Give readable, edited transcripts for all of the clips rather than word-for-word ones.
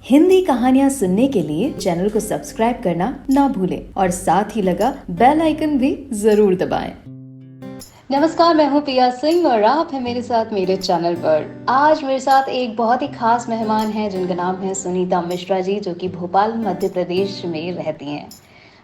हिंदी कहानियाँ सुनने के लिए चैनल को सब्सक्राइब करना ना भूलें और साथ ही लगा बेल आइकन भी जरूर दबाएं। नमस्कार, मैं हूं पिया सिंह और आप हैं मेरे साथ मेरे चैनल पर। आज मेरे साथ एक बहुत ही खास मेहमान हैं जिनका नाम है सुनीता मिश्रा जी, जो कि भोपाल मध्य प्रदेश में रहती हैं।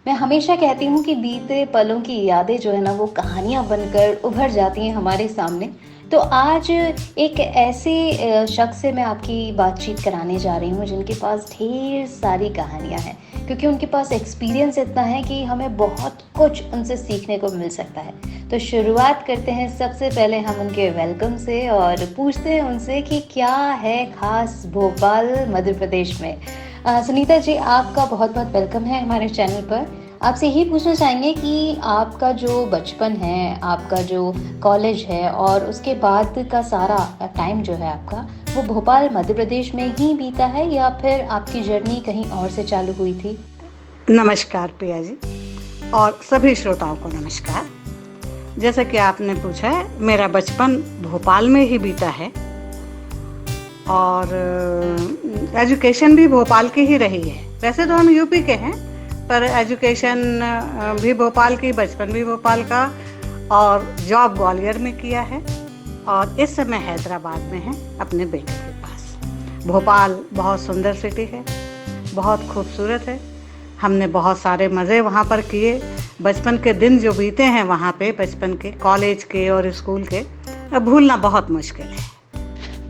मैं हमेशा कहती हूँ कि बीते पलों की यादें जो है ना, वो कहानियाँ बनकर उभर जाती हैं हमारे सामने। तो आज एक ऐसे शख्स से मैं आपकी बातचीत कराने जा रही हूँ जिनके पास ढेर सारी कहानियाँ हैं, क्योंकि उनके पास एक्सपीरियंस इतना है कि हमें बहुत कुछ उनसे सीखने को मिल सकता है। तो शुरुआत करते हैं सबसे पहले हम उनके वेलकम से और पूछते हैं उनसे कि क्या है खास भोपाल मध्य प्रदेश में। सुनीता जी, आपका बहुत बहुत वेलकम है हमारे चैनल पर। आपसे यही पूछना चाहेंगे कि आपका जो बचपन है, आपका जो कॉलेज है और उसके बाद का सारा टाइम जो है आपका, वो भोपाल मध्य प्रदेश में ही बीता है या फिर आपकी जर्नी कहीं और से चालू हुई थी? नमस्कार प्रिया जी और सभी श्रोताओं को नमस्कार। जैसा कि आपने पूछा है, मेरा बचपन भोपाल में ही बीता है और एजुकेशन भी भोपाल की ही रही है। वैसे तो हम यूपी के हैं, पर एजुकेशन भी भोपाल की, बचपन भी भोपाल का और जॉब ग्वालियर में किया है और इस समय हैदराबाद में है अपने बेटे के पास। भोपाल बहुत सुंदर सिटी है, बहुत खूबसूरत है। हमने बहुत सारे मज़े वहाँ पर किए। बचपन के दिन जो बीते हैं वहाँ पे, बचपन के, कॉलेज के और स्कूल के, भूलना बहुत मुश्किल है।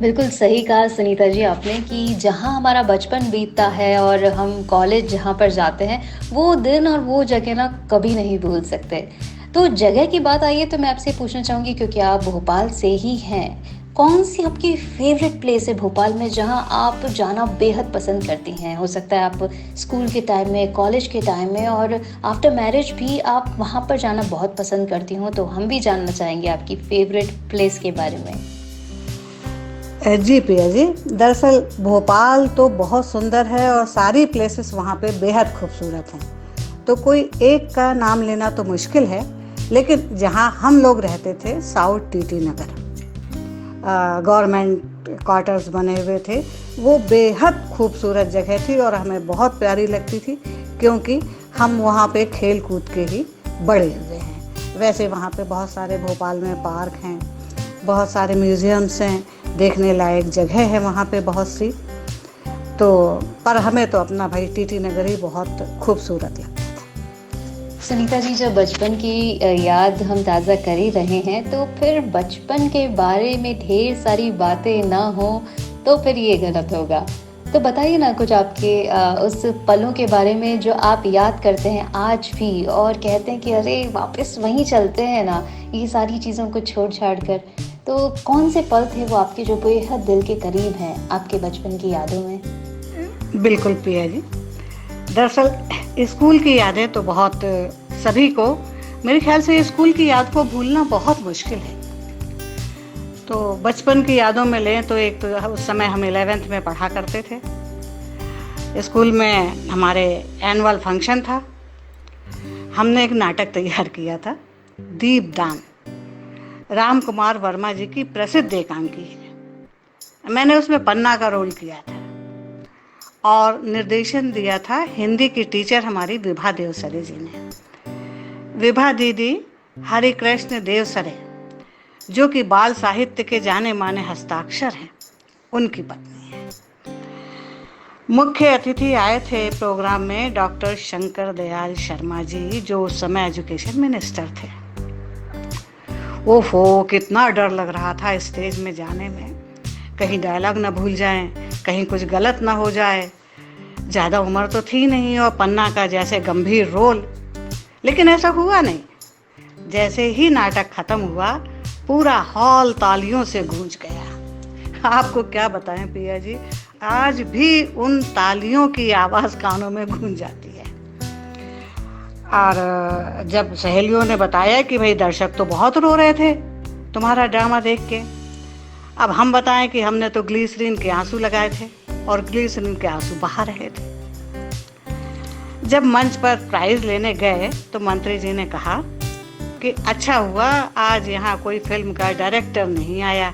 बिल्कुल सही कहा सुनीता जी आपने कि जहाँ हमारा बचपन बीतता है और हम कॉलेज जहाँ पर जाते हैं, वो दिन और वो जगह ना कभी नहीं भूल सकते। तो जगह की बात आई है तो मैं आपसे पूछना चाहूँगी, क्योंकि आप भोपाल से ही हैं, कौन सी आपकी फेवरेट प्लेस है भोपाल में जहाँ आप जाना बेहद पसंद करती हैं? हो सकता है आप स्कूल के टाइम में, कॉलेज के टाइम में और आफ्टर मैरिज भी आप वहाँ पर जाना बहुत पसंद करती हों। तो हम भी जानना चाहेंगे आपकी फेवरेट प्लेस के बारे में। जी प्रिया जी, दरअसल भोपाल तो बहुत सुंदर है और सारी प्लेसेस वहाँ पे बेहद खूबसूरत हैं। तो कोई एक का नाम लेना तो मुश्किल है, लेकिन जहाँ हम लोग रहते थे, साउथ टीटी नगर, गवर्नमेंट क्वार्टर्स बने हुए थे, वो बेहद खूबसूरत जगह थी और हमें बहुत प्यारी लगती थी, क्योंकि हम वहाँ पे खेल कूद के ही बड़े हुए हैं। वैसे वहाँ पे बहुत सारे भोपाल में पार्क हैं, बहुत सारे म्यूज़ियम्स हैं, देखने लायक जगह है वहाँ पे बहुत सी। तो पर हमें तो अपना भाई टीटी नगर ही बहुत खूबसूरत लगता था। सुनीता जी, जब बचपन की याद हम ताज़ा कर ही रहे हैं, तो फिर बचपन के बारे में ढेर सारी बातें ना हो तो फिर ये गलत होगा। तो बताइए ना कुछ आपके उस पलों के बारे में जो आप याद करते हैं आज भी और कहते हैं कि अरे वापस वहीं चलते हैं ना, ये सारी चीज़ों को छोड़ छाड़ कर। तो कौन से पल थे वो आपके जो बेहद दिल के करीब हैं आपके बचपन की यादों में? बिल्कुल प्रिया जी, दरअसल स्कूल की यादें तो बहुत, सभी को, मेरे ख्याल से स्कूल की याद को भूलना बहुत मुश्किल है। तो बचपन की यादों में लें तो एक तो उस समय हम 11th में पढ़ा करते थे। स्कूल में हमारे एनुअल फंक्शन था। हमने एक नाटक तैयार किया था, दीपदान, राम कुमार वर्मा जी की प्रसिद्ध एकांकी है। मैंने उसमें पन्ना का रोल किया था और निर्देशन दिया था हिंदी की टीचर हमारी विभा देवसरे जी ने। विभा दीदी हरिकृष्ण देवसरे, जो कि बाल साहित्य के जाने माने हस्ताक्षर हैं, उनकी पत्नी है। मुख्य अतिथि आए थे प्रोग्राम में डॉक्टर शंकर दयाल शर्मा जी, जो उस समय एजुकेशन मिनिस्टर थे। ओहो, कितना डर लग रहा था स्टेज में जाने में, कहीं डायलॉग ना भूल जाएं, कहीं कुछ गलत ना हो जाए। ज़्यादा उम्र तो थी नहीं और पन्ना का जैसे गंभीर रोल, लेकिन ऐसा हुआ नहीं। जैसे ही नाटक खत्म हुआ, पूरा हॉल तालियों से गूंज गया। आपको क्या बताएं प्रिया जी, आज भी उन तालियों की आवाज़ कानों में गूंज जाती है। और जब सहेलियों ने बताया कि भाई दर्शक तो बहुत रो रहे थे तुम्हारा ड्रामा देख के, अब हम बताएं कि हमने तो ग्लिसरीन के आंसू लगाए थे और ग्लिसरीन के आंसू बहा रहे थे। जब मंच पर प्राइज लेने गए तो मंत्री जी ने कहा कि अच्छा हुआ आज यहाँ कोई फिल्म का डायरेक्टर नहीं आया।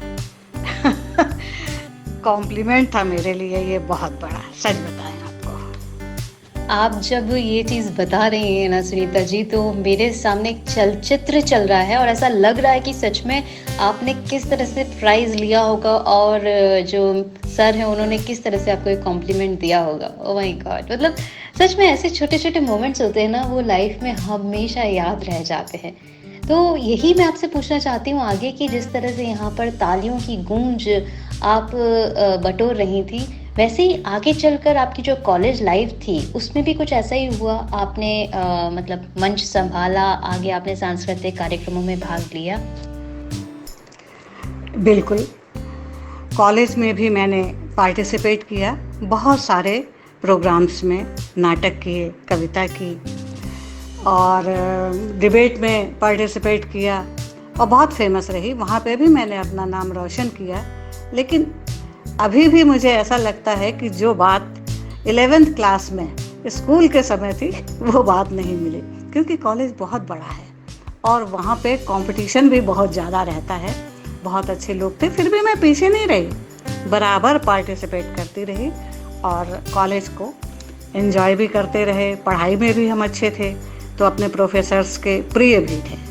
कॉम्प्लीमेंट था मेरे लिए ये बहुत बड़ा, सच बताएं आपको। आप जब ये चीज़ बता रही हैं ना सुनीता जी, तो मेरे सामने एक चलचित्र चल रहा है और ऐसा लग रहा है कि सच में आपने किस तरह से प्राइज़ लिया होगा और जो सर हैं उन्होंने किस तरह से आपको एक कॉम्प्लीमेंट दिया होगा। Oh my God! मतलब सच में ऐसे छोटे-छोटे मोमेंट्स होते हैं ना, वो लाइफ में हमेशा याद रह जाते हैं। तो यही मैं आपसे पूछना चाहती हूँ आगे कि जिस तरह से यहाँ पर तालियों की गूंज आप बटोर रही थी, वैसे ही आगे चलकर आपकी जो कॉलेज लाइफ थी उसमें भी कुछ ऐसा ही हुआ? आपने मतलब मंच संभाला, आगे आपने सांस्कृतिक कार्यक्रमों में भाग लिया? बिल्कुल, कॉलेज में भी मैंने पार्टिसिपेट किया, बहुत सारे प्रोग्राम्स में, नाटक किए, कविता की और डिबेट में पार्टिसिपेट किया और बहुत फेमस रही। वहाँ पे भी मैंने अपना नाम रोशन किया। लेकिन अभी भी मुझे ऐसा लगता है कि जो बात 11th क्लास में स्कूल के समय थी वो बात नहीं मिली, क्योंकि कॉलेज बहुत बड़ा है और वहाँ पे कंपटीशन भी बहुत ज़्यादा रहता है। बहुत अच्छे लोग थे, फिर भी मैं पीछे नहीं रही, बराबर पार्टिसिपेट करती रही और कॉलेज को एंजॉय भी करते रहे। पढ़ाई में भी हम अच्छे थे, तो अपने प्रोफेसर्स के प्रिय भी थे।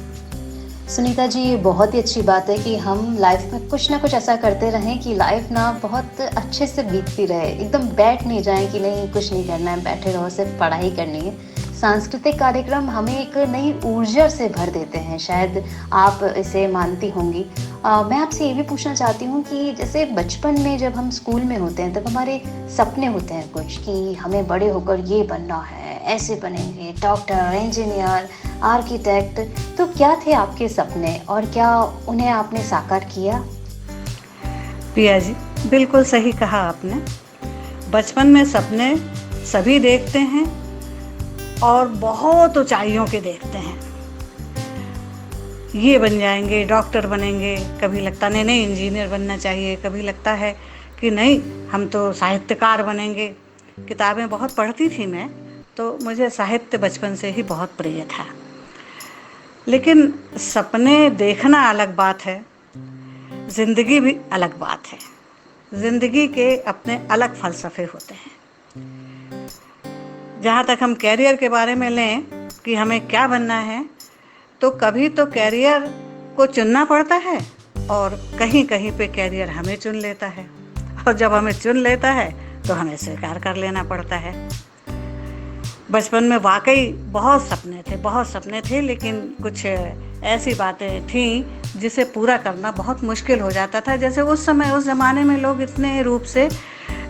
सुनीता जी, ये बहुत ही अच्छी बात है कि हम लाइफ में कुछ ना कुछ ऐसा करते रहें कि लाइफ ना बहुत अच्छे से बीतती रहे। एकदम बैठ नहीं जाएं कि नहीं कुछ नहीं करना है, बैठे रहो, सिर्फ पढ़ाई करनी है। सांस्कृतिक कार्यक्रम हमें एक नई ऊर्जा से भर देते हैं, शायद आप इसे मानती होंगी। मैं आपसे ये भी पूछना चाहती हूँ कि जैसे बचपन में जब हम स्कूल में होते हैं तब हमारे सपने होते हैं कुछ कि हमें बड़े होकर ये बनना है, ऐसे बनेंगे, डॉक्टर, इंजीनियर, आर्किटेक्ट। तो क्या थे आपके सपने और क्या उन्हें आपने साकार किया? पिया जी, बिल्कुल सही कहा आपने। बचपन में सपने सभी देखते हैं और बहुत ऊंचाइयों के देखते हैं। ये बन जाएंगे, डॉक्टर बनेंगे, कभी लगता नहीं नहीं इंजीनियर बनना चाहिए, कभी लगता है कि नहीं हम तो साहित्यकार बनेंगे। किताबें बहुत पढ़ती थी मैं, तो मुझे साहित्य बचपन से ही बहुत प्रिय था। लेकिन सपने देखना अलग बात है, ज़िंदगी भी अलग बात है। ज़िंदगी के अपने अलग फ़लसफ़े होते हैं। जहाँ तक हम कैरियर के बारे में लें कि हमें क्या बनना है, तो कभी तो कैरियर को चुनना पड़ता है और कहीं कहीं पे कैरियर हमें चुन लेता है, और जब हमें चुन लेता है तो हमें स्वीकार कर लेना पड़ता है। बचपन में वाकई बहुत सपने थे, लेकिन कुछ ऐसी बातें थीं जिसे पूरा करना बहुत मुश्किल हो जाता था। जैसे उस ज़माने में लोग इतने रूप से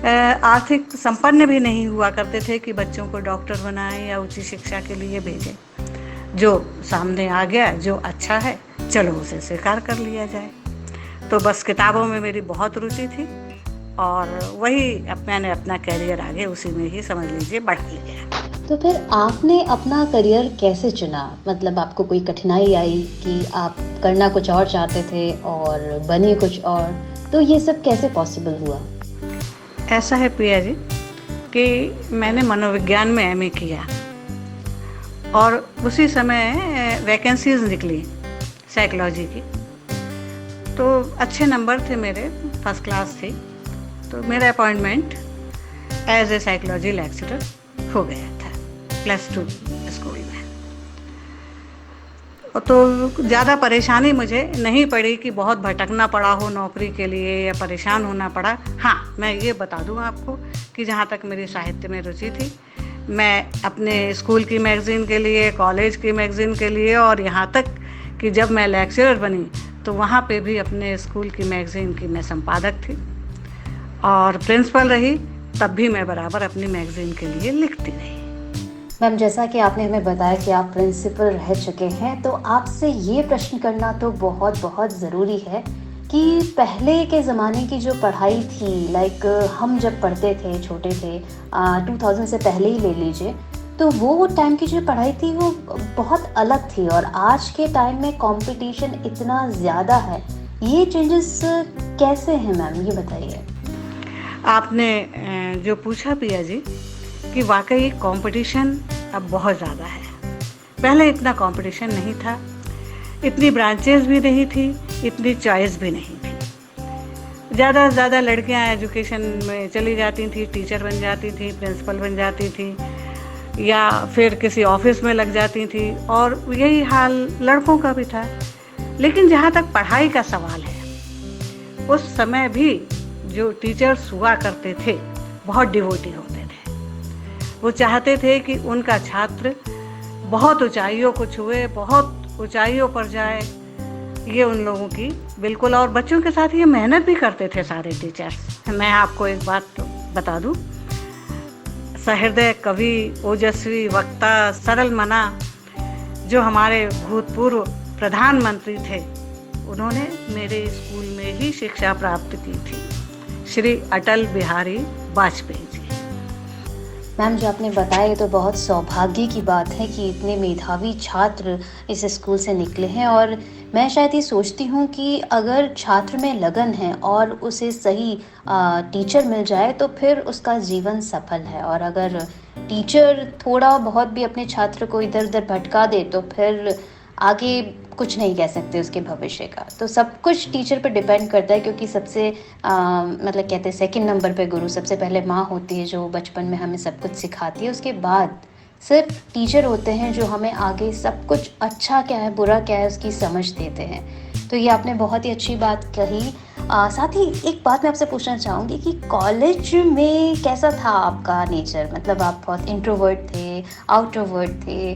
आर्थिक संपन्न भी नहीं हुआ करते थे कि बच्चों को डॉक्टर बनाएं या उच्च शिक्षा के लिए भेजें। जो सामने आ गया, जो अच्छा है, चलो उसे स्वीकार कर लिया जाए। तो बस किताबों में मेरी बहुत रुचि थी और वही मैंने अपना कैरियर आगे उसी में ही समझ लीजिए बढ़ा लिया। तो फिर आपने अपना करियर कैसे चुना? मतलब आपको कोई कठिनाई आई कि आप करना कुछ और चाहते थे और बने कुछ और, तो ये सब कैसे पॉसिबल हुआ? ऐसा है प्रिया जी कि मैंने मनोविज्ञान में एमए किया और उसी समय वैकेंसीज निकली साइकोलॉजी की, तो अच्छे नंबर थे मेरे, फर्स्ट क्लास थी, तो मेरा appointment as a psychology lecturer हो गया था +2 स्कूल में। तो ज़्यादा परेशानी मुझे नहीं पड़ी कि बहुत भटकना पड़ा हो नौकरी के लिए या परेशान होना पड़ा। हाँ, मैं ये बता दूँ आपको कि जहाँ तक मेरी साहित्य में रुचि थी, मैं अपने स्कूल की मैगज़ीन के लिए, कॉलेज की मैगज़ीन के लिए और यहाँ तक कि जब मैं लेक्चरर बनी तो वहाँ पे भी अपने स्कूल की मैगज़ीन की मैं संपादक थी और प्रिंसिपल रही, तब भी मैं बराबर अपनी मैगज़ीन के लिए लिखती रही। मैम, जैसा कि आपने हमें बताया कि आप प्रिंसिपल रह चुके हैं, तो आपसे ये प्रश्न करना तो बहुत बहुत ज़रूरी है कि पहले के ज़माने की जो पढ़ाई थी, लाइक हम जब पढ़ते थे, छोटे थे, 2000 से पहले ही ले लीजिए, तो वो टाइम की जो पढ़ाई थी वो बहुत अलग थी और आज के टाइम में कंपटीशन इतना ज़्यादा है। ये चेंजेस कैसे हैं मैम, ये बताइए। आपने जो पूछा प्रिया जी कि वाकई कंपटीशन अब बहुत ज़्यादा है। पहले इतना कंपटीशन नहीं था, इतनी ब्रांचेस भी नहीं थी, इतनी चॉइस भी नहीं थी। ज़्यादा से ज़्यादा लड़कियां एजुकेशन में चली जाती थी, टीचर बन जाती थी, प्रिंसिपल बन जाती थी, या फिर किसी ऑफिस में लग जाती थी, और यही हाल लड़कों का भी था। लेकिन जहाँ तक पढ़ाई का सवाल है, उस समय भी जो टीचर्स हुआ करते थे बहुत डिवोटी होते थे। वो चाहते थे कि उनका छात्र बहुत ऊंचाइयों को छुए, बहुत ऊंचाइयों पर जाए, ये उन लोगों की बिल्कुल। और बच्चों के साथ ये मेहनत भी करते थे सारे टीचर्स। मैं आपको एक बात तो बता दूं, सहृदय कवि, ओजस्वी वक्ता, सरल मना जो हमारे भूतपूर्व प्रधानमंत्री थे, उन्होंने मेरे स्कूल में ही शिक्षा प्राप्त की थी, श्री अटल बिहारी वाजपेयी जी। मैम, जो आपने बताया ये तो बहुत सौभाग्य की बात है कि इतने मेधावी छात्र इस स्कूल से निकले हैं। और मैं शायद ये सोचती हूँ कि अगर छात्र में लगन है और उसे सही टीचर मिल जाए तो फिर उसका जीवन सफल है। और अगर टीचर थोड़ा बहुत भी अपने छात्र को इधर उधर भटका दे तो फिर आगे कुछ नहीं कह सकते उसके भविष्य का। तो सब कुछ टीचर पर डिपेंड करता है, क्योंकि सबसे मतलब कहते हैं सेकंड नंबर पे गुरु, सबसे पहले माँ होती है जो बचपन में हमें सब कुछ सिखाती है। उसके बाद सिर्फ टीचर होते हैं जो हमें आगे सब कुछ अच्छा क्या है बुरा क्या है उसकी समझ देते हैं। तो ये आपने बहुत ही अच्छी बात कही। साथ ही एक बात मैं आपसे पूछना चाहूँगी कि कॉलेज में कैसा था आपका नेचर? मतलब आप बहुत इंट्रोवर्ट थे, आउटरोवर्ट थे,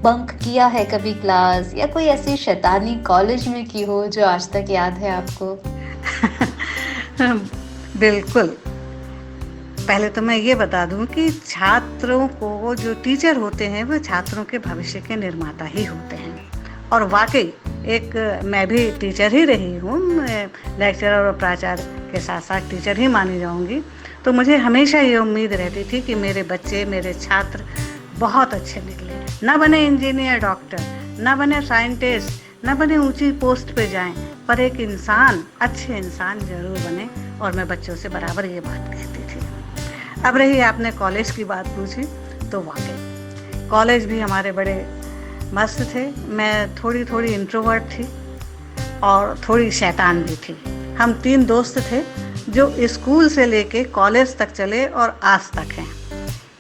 बंक किया है कभी क्लास, या कोई ऐसी शैतानी कॉलेज में की हो जो आज तक याद है आपको? बिल्कुल। पहले तो मैं ये बता दूं कि छात्रों को, जो टीचर होते हैं वो छात्रों के भविष्य के निर्माता ही होते हैं। और वाकई मैं भी टीचर ही रही हूँ, लेक्चरर और प्राचार्य के साथ साथ टीचर ही मानी जाऊँगी। तो मुझे हमेशा ये उम्मीद रहती थी कि मेरे बच्चे, मेरे छात्र बहुत अच्छे निकले, ना बने इंजीनियर, डॉक्टर, ना बने साइंटिस्ट, ना बने ऊंची पोस्ट पे जाएं, पर एक इंसान, अच्छे इंसान जरूर बने। और मैं बच्चों से बराबर ये बात कहती थी। अब रही आपने कॉलेज की बात पूछी, तो वाकई कॉलेज भी हमारे बड़े मस्त थे। मैं थोड़ी इंट्रोवर्ट थी और थोड़ी शैतान भी थी। हम 3 दोस्त थे जो स्कूल से लेके कॉलेज तक चले और आज तक हैं।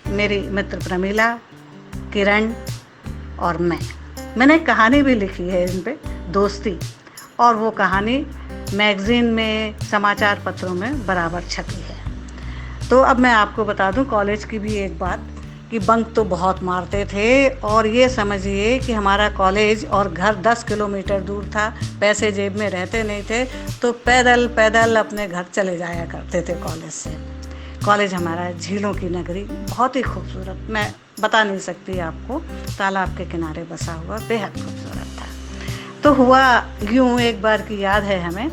मेरी मित्र प्रमीला, किरण और मैंने एक कहानी भी लिखी है इन पे, दोस्ती, और वो कहानी मैगजीन में, समाचार पत्रों में बराबर छपी है। तो अब मैं आपको बता दूं कॉलेज की भी एक बात, कि बंक तो बहुत मारते थे। और ये समझिए कि हमारा कॉलेज और घर 10 किलोमीटर दूर था, पैसे जेब में रहते नहीं थे, तो पैदल पैदल अपने घर चले जाया करते थे कॉलेज से। कॉलेज हमारा झीलों की नगरी, बहुत ही खूबसूरत, मैं बता नहीं सकती आपको, तालाब के किनारे बसा हुआ, बेहद खूबसूरत था। तो हुआ यूँ, एक बार की याद है हमें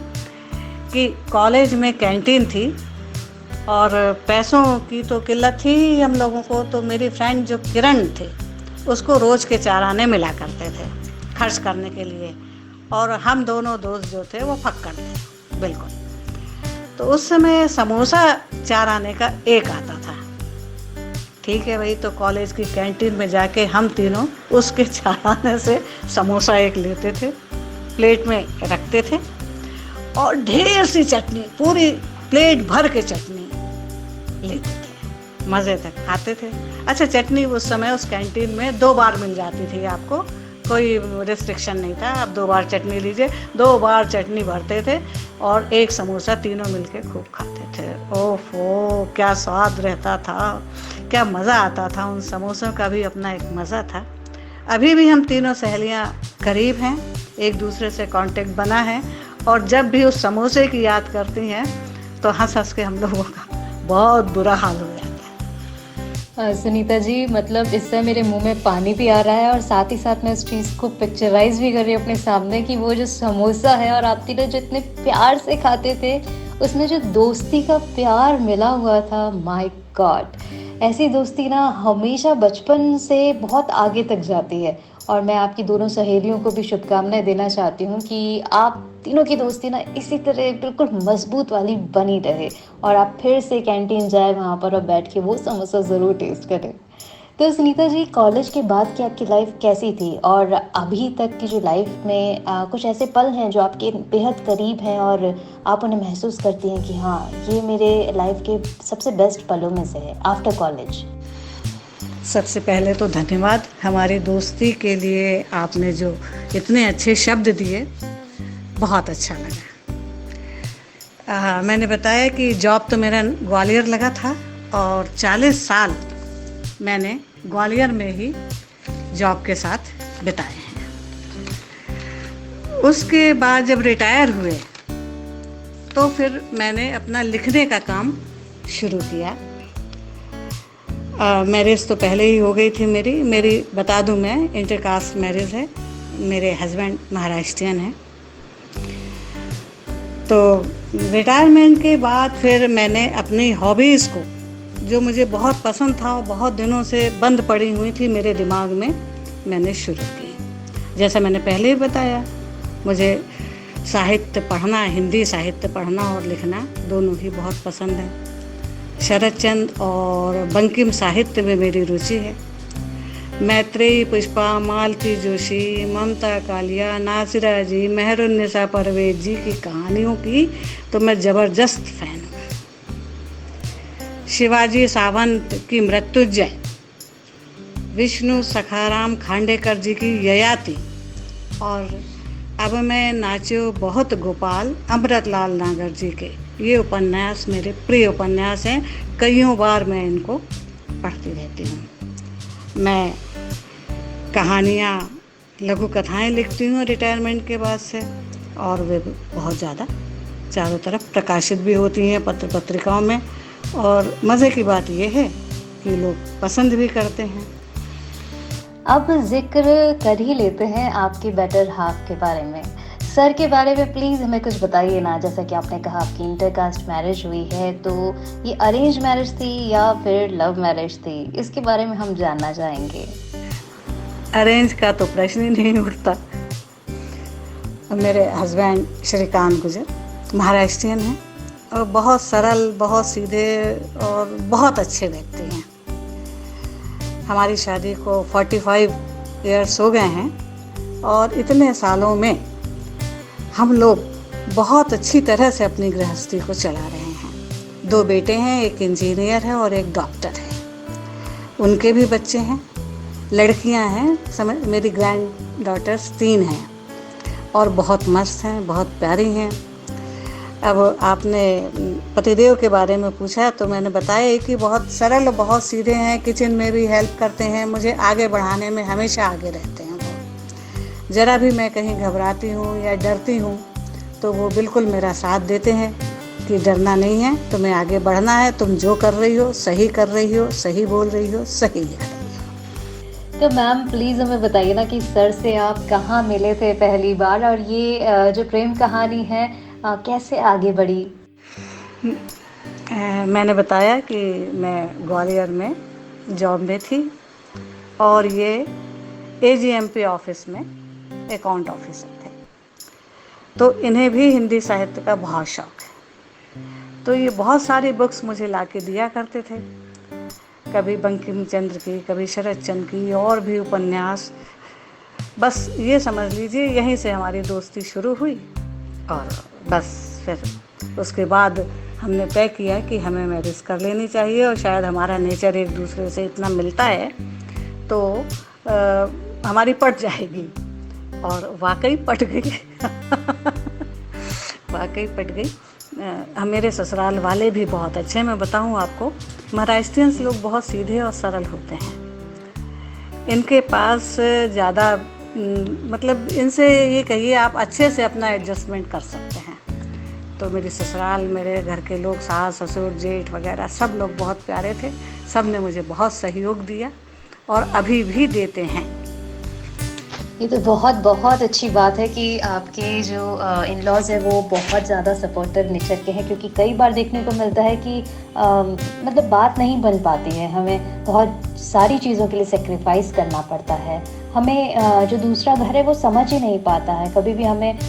कि कॉलेज में कैंटीन थी और पैसों की तो किल्लत थी ही हम लोगों को। तो मेरी फ्रेंड जो किरण थी, उसको रोज़ के 4 आने मिला करते थे खर्च करने के लिए, और हम दोनों दोस्त जो थे वो फक्कड़ थे बिल्कुल। तो उस समय समोसा 4 आने का एक आता था। ठीक है भाई, तो कॉलेज की कैंटीन में जाके हम तीनों उसके 4 आने से समोसा एक लेते थे, प्लेट में रखते थे, और ढेर सी चटनी, पूरी प्लेट भर के चटनी लेते थे, मज़े तक खाते थे। अच्छा, चटनी उस समय उस कैंटीन में 2 बार मिल जाती थी आपको, कोई रिस्ट्रिक्शन नहीं था, आप 2 बार चटनी लीजिए। 2 बार चटनी भरते थे और एक समोसा तीनों मिलके खूब खाते थे। ओहो, क्या स्वाद रहता था, क्या मज़ा आता था। उन समोसों का भी अपना एक मज़ा था। अभी भी हम तीनों सहेलियाँ करीब हैं, एक दूसरे से कांटेक्ट बना है, और जब भी उस समोसे की याद करती हैं तो हंस हंस के हम लोगों का बहुत बुरा हाल हो जाता है। सुनीता जी, मतलब इससे मेरे मुंह में पानी भी आ रहा है, और साथ ही साथ मैं उस चीज़ को पिक्चराइज भी कर रही हूँ अपने सामने कि वो जो समोसा है और आप तीनों जो इतने प्यार से खाते थे, उसमें जो दोस्ती का प्यार मिला हुआ था, माय गॉड। ऐसी दोस्ती ना हमेशा बचपन से बहुत आगे तक जाती है। और मैं आपकी दोनों सहेलियों को भी शुभकामनाएं देना चाहती हूँ कि आप तीनों की दोस्ती ना इसी तरह बिल्कुल मजबूत वाली बनी रहे, और आप फिर से कैंटीन जाए वहाँ पर और बैठ के वो समोसा ज़रूर टेस्ट करें। तो सुनीता जी, कॉलेज के बाद की आपकी लाइफ कैसी थी और अभी तक की जो लाइफ में कुछ ऐसे पल हैं जो आपके बेहद करीब हैं और आप उन्हें महसूस करती हैं कि हाँ, ये मेरे लाइफ के सबसे बेस्ट पलों में से है आफ्टर कॉलेज? सबसे पहले तो धन्यवाद हमारी दोस्ती के लिए, आपने जो इतने अच्छे शब्द दिए, बहुत अच्छा लगा। मैंने बताया कि जॉब तो मेरा ग्वालियर लगा था और 40 साल मैंने ग्वालियर में ही जॉब के साथ बिताए हैं। उसके बाद जब रिटायर हुए तो फिर मैंने अपना लिखने का काम शुरू किया। मैरिज तो पहले ही हो गई थी मेरी बता दूं, मैं इंटरकास्ट मैरिज है, मेरे हस्बैंड महाराष्ट्रियन हैं। तो रिटायरमेंट के बाद फिर मैंने अपनी हॉबीज़ को, जो मुझे बहुत पसंद था और बहुत दिनों से बंद पड़ी हुई थी मेरे दिमाग में, मैंने शुरू की। जैसा मैंने पहले ही बताया, मुझे साहित्य पढ़ना, हिंदी साहित्य पढ़ना और लिखना दोनों ही बहुत पसंद है। शरद चंद्र और बंकिम साहित्य में मेरी रुचि है। मैत्रेयी, पुष्पा, मालती जोशी, ममता कालिया, नासिरा जी, मेहरुन्निसा परवेज जी की कहानियों की तो मैं ज़बरदस्त फ़ैन हूँ। शिवाजी सावंत की मृत्युंजय, विष्णु सखाराम खांडेकर जी की ययाति, और अब मैं नाचो बहुत गोपाल अमृतलाल नागर जी के, ये उपन्यास मेरे प्रिय उपन्यास हैं। कईयों बार मैं इनको पढ़ती रहती हूँ। मैं कहानियाँ, लघु कथाएँ लिखती हूँ रिटायरमेंट के बाद से, और वे बहुत ज़्यादा चारों तरफ प्रकाशित भी होती हैं पत्र पत्रिकाओं में। और मज़े की बात यह है कि लोग पसंद भी करते हैं। अब जिक्र कर ही लेते हैं आपके बेटर हाफ के बारे में। सर के बारे में प्लीज़ हमें कुछ बताइए ना। जैसा कि आपने कहा आपकी इंटरकास्ट मैरिज हुई है, तो ये अरेंज मैरिज थी या फिर लव मैरिज थी, इसके बारे में हम जानना चाहेंगे। अरेंज का तो प्रश्न ही नहीं उठता। मेरे हस्बैंड श्रीकांत गुजर महाराष्ट्रियन हैं और बहुत सरल, बहुत सीधे और बहुत अच्छे व्यक्ति हैं। हमारी शादी को 45 इयर्स हो गए हैं और इतने सालों में हम लोग बहुत अच्छी तरह से अपनी गृहस्थी को चला रहे हैं। 2 बेटे हैं, एक इंजीनियर है और एक डॉक्टर है। उनके भी बच्चे हैं, लड़कियां हैं, मेरी ग्रैंड डॉटर्स 3 हैं और बहुत मस्त हैं, बहुत प्यारी हैं। अब आपने पतिदेव के बारे में पूछा तो मैंने बताया कि बहुत सरल, बहुत सीधे हैं, किचन में भी हेल्प करते हैं, मुझे आगे बढ़ाने में हमेशा आगे रहते हैं। वो ज़रा भी मैं कहीं घबराती हूँ या डरती हूँ तो वो बिल्कुल मेरा साथ देते हैं कि डरना नहीं है, तुम्हें आगे बढ़ना है, तुम जो कर रही हो सही कर रही हो, सही बोल रही हो, सही लिख रही हो। तो मैम प्लीज़ हमें बताइए ना कि सर से आप कहाँ मिले थे पहली बार, और ये जो प्रेम कहानी है कैसे आगे बढ़ी? मैंने बताया कि मैं ग्वालियर में जॉब में थी और ये AGMP ऑफिस में अकाउंट ऑफिसर थे। तो इन्हें भी हिंदी साहित्य का बहुत शौक है, तो ये बहुत सारी बुक्स मुझे ला के दिया करते थे। कभी बंकिम चंद्र की, कभी शरद चंद्र की, और भी उपन्यास। बस ये समझ लीजिए यहीं से हमारी दोस्ती शुरू हुई और बस फिर उसके बाद हमने तय किया कि हमें मैरिज कर लेनी चाहिए और शायद हमारा नेचर एक दूसरे से इतना मिलता है तो हमारी पट जाएगी। और वाकई पट गई वाकई पट गई। मेरे ससुराल वाले भी बहुत अच्छे हैं। मैं बताऊं आपको, महाराष्ट्रियंस लोग बहुत सीधे और सरल होते हैं। इनके पास ज़्यादा मतलब इनसे ये कहिए आप अच्छे से अपना एडजस्टमेंट कर सकते हैं। तो मेरी ससुराल, मेरे घर के लोग, सास ससुर जेठ वगैरह सब लोग बहुत प्यारे थे। सब ने मुझे बहुत सहयोग दिया और अभी भी देते हैं। ये तो बहुत बहुत अच्छी बात है कि आपके जो इन-लॉज़ है वो बहुत ज़्यादा सपोर्टिव नेचर के हैं, क्योंकि कई बार देखने को मिलता है कि मतलब बात नहीं बन पाती है, हमें बहुत सारी चीज़ों के लिए सेक्रीफाइस करना पड़ता है। हमें जो दूसरा घर है वो समझ ही नहीं पाता है। कभी भी हमें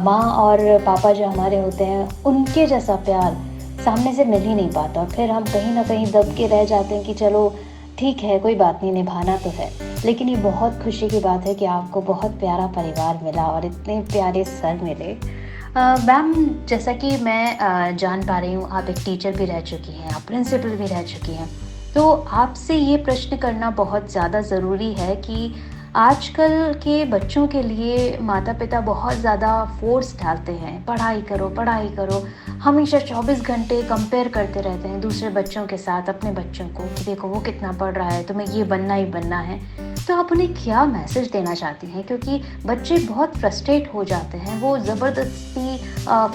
माँ और पापा जो हमारे होते हैं उनके जैसा प्यार सामने से मिल ही नहीं पाता, और फिर हम कहीं ना कहीं दब के रह जाते हैं कि चलो ठीक है, कोई बात नहीं, निभाना तो है। लेकिन ये बहुत खुशी की बात है कि आपको बहुत प्यारा परिवार मिला और इतने प्यारे सर मिले। मैम, जैसा कि मैं जान पा रही हूँ, आप एक टीचर भी रह चुकी हैं, आप प्रिंसिपल भी रह चुकी हैं। तो आपसे ये प्रश्न करना बहुत ज़्यादा ज़रूरी है कि आजकल के बच्चों के लिए माता-पिता बहुत ज़्यादा फ़ोर्स डालते हैं, पढ़ाई करो, पढ़ाई करो। हमेशा 24 घंटे कंपेयर करते रहते हैं दूसरे बच्चों के साथ अपने बच्चों को कि देखो वो कितना पढ़ रहा है, तुम्हें ये बनना ही बनना है। तो आप उन्हें क्या मैसेज देना चाहती हैं? क्योंकि बच्चे बहुत फ्रस्ट्रेट हो जाते हैं, वो ज़बरदस्ती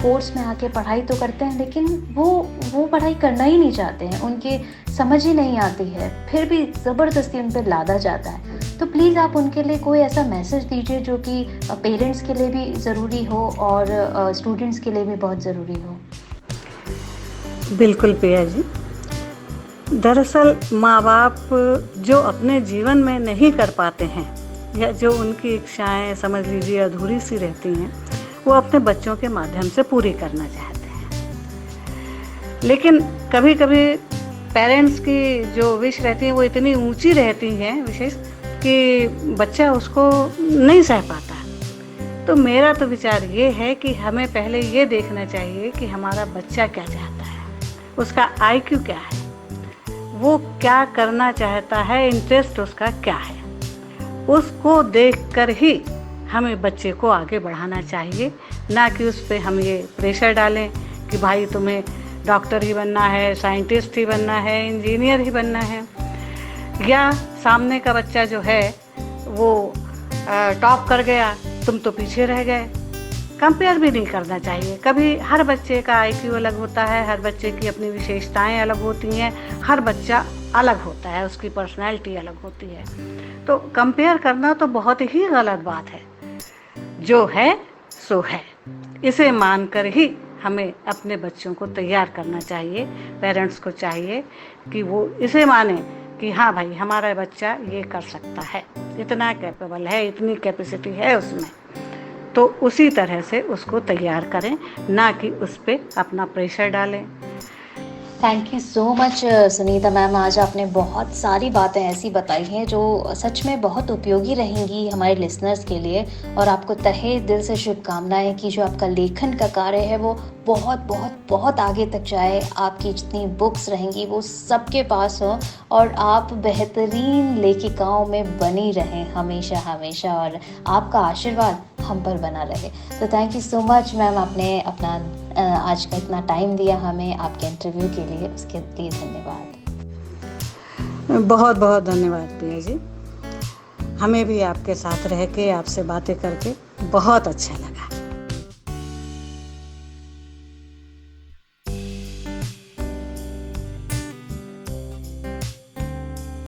फ़ोर्स में आके पढ़ाई तो करते हैं, लेकिन वो पढ़ाई करना ही नहीं चाहते हैं, उनके समझ ही नहीं आती है, फिर भी ज़बरदस्ती उन पर लादा जाता है। तो प्लीज़ आप उनके लिए कोई ऐसा मैसेज दीजिए जो कि पेरेंट्स के लिए भी ज़रूरी हो और स्टूडेंट्स के लिए भी बहुत ज़रूरी हो। बिल्कुल प्रिया जी, दरअसल माँ बाप जो अपने जीवन में नहीं कर पाते हैं या जो उनकी इच्छाएं समझ लीजिए अधूरी सी रहती हैं, वो अपने बच्चों के माध्यम से पूरी करना चाहते हैं। लेकिन कभी कभी पेरेंट्स की जो विश रहती है वो इतनी ऊंची रहती है विशेष कि बच्चा उसको नहीं सह पाता। तो मेरा तो विचार ये है कि हमें पहले ये देखना चाहिए कि हमारा बच्चा क्या चाहता है, उसका IQ क्या है, वो क्या करना चाहता है, इंटरेस्ट उसका क्या है। उसको देखकर ही हमें बच्चे को आगे बढ़ाना चाहिए, ना कि उस पर हम ये प्रेशर डालें कि भाई तुम्हें डॉक्टर ही बनना है, साइंटिस्ट ही बनना है, इंजीनियर ही बनना है। या सामने का बच्चा जो है वो टॉप कर गया, तुम तो पीछे रह गए। कंपेयर भी नहीं करना चाहिए कभी। हर बच्चे का IQ अलग होता है, हर बच्चे की अपनी विशेषताएं अलग होती हैं, हर बच्चा अलग होता है, उसकी पर्सनैलिटी अलग होती है। तो कंपेयर करना तो बहुत ही गलत बात है। जो है सो है, इसे मानकर ही हमें अपने बच्चों को तैयार करना चाहिए। पेरेंट्स को चाहिए कि वो इसे माने कि हाँ भाई हमारा बच्चा ये कर सकता है, इतना कैपेबल है, इतनी कैपेसिटी है उसमें, तो उसी तरह से उसको तैयार करें, ना कि उस पर अपना प्रेशर डालें। Thank you so much Sunita ma'am, आज आपने बहुत सारी बातें ऐसी बताई हैं जो सच में बहुत उपयोगी रहेंगी हमारे लिसनर्स के लिए। और आपको तहे दिल से शुभकामनाएं कि जो आपका लेखन का कार्य है वो बहुत बहुत बहुत आगे तक जाए, आपकी जितनी बुक्स रहेंगी वो सबके पास हो और आप बेहतरीन लेखिकाओं में बनी रहें हमेशा हमेशा, और आपका आशीर्वाद हम पर बना रहे। तो thank you so much ma'am, आपने अपना आज का इतना टाइम दिया हमें आपके इंटरव्यू के लिए, उसके लिए धन्यवाद। बहुत बहुत धन्यवाद प्रिया जी, हमें भी आपके साथ रह के आपसे बातें करके बहुत अच्छा लगा।